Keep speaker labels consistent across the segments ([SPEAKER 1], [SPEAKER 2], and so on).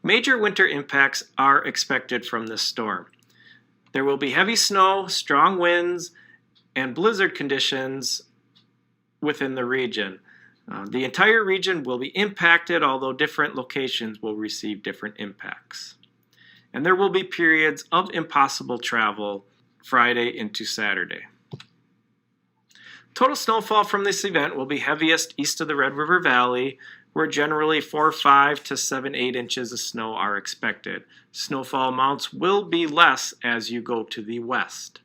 [SPEAKER 1] Major winter impacts are expected from this storm. There will be heavy snow, strong winds, and blizzard conditions within the region. The entire region will be impacted, although different locations will receive different impacts. And there will be periods of impossible travel Friday into Saturday. Total snowfall from this event will be heaviest east of the Red River Valley, where generally 5 to 8 inches of snow are expected. Snowfall amounts will be less as you go to the west.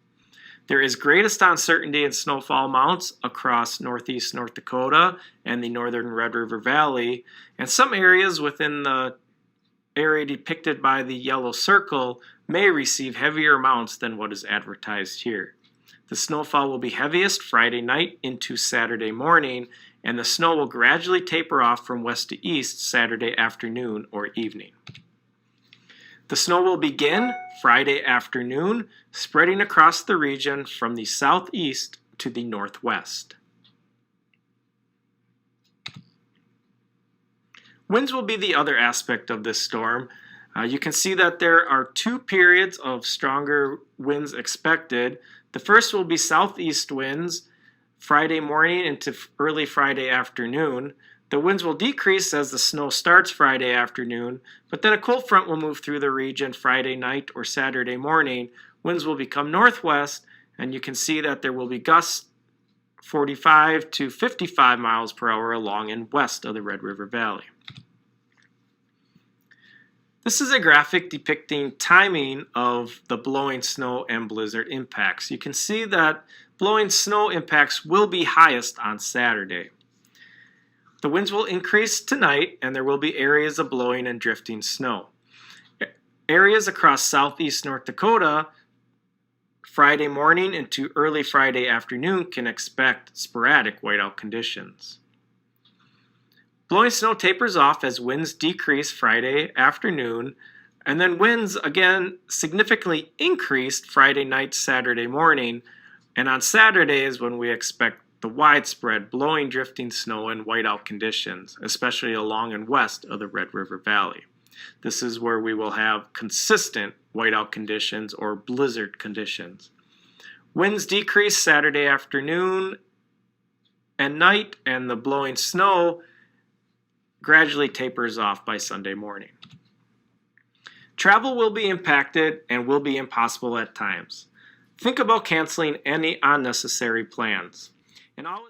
[SPEAKER 1] There is greatest uncertainty in snowfall amounts across northeast North Dakota and the northern Red River Valley, and some areas within the area depicted by the yellow circle may receive heavier amounts than what is advertised here. The snowfall will be heaviest Friday night into Saturday morning, and the snow will gradually taper off from west to east Saturday afternoon or evening. The snow will begin Friday afternoon, spreading across the region from the southeast to the northwest. Winds will be the other aspect of this storm. You can see that there are 2 periods of stronger winds expected. The first will be southeast winds Friday morning into early Friday afternoon. The winds will decrease as the snow starts Friday afternoon, but then a cold front will move through the region Friday night or Saturday morning. Winds will become northwest, and you can see that there will be gusts 45 to 55 miles per hour along and west of the Red River Valley. This is a graphic depicting timing of the blowing snow and blizzard impacts. You can see that blowing snow impacts will be highest on Saturday. The winds will increase tonight, and there will be areas of blowing and drifting snow. Areas across southeast North Dakota Friday morning into early Friday afternoon can expect sporadic whiteout conditions. Blowing snow tapers off as winds decrease Friday afternoon, and then winds again significantly increased Friday night, Saturday morning, and on Saturday is when we expect the widespread blowing, drifting snow and whiteout conditions, especially along and west of the Red River Valley. This is where we will have consistent whiteout conditions or blizzard conditions. Winds decrease Saturday afternoon and night, and the blowing snow gradually tapers off by Sunday morning. Travel will be impacted and will be impossible at times. Think about canceling any unnecessary plans. And always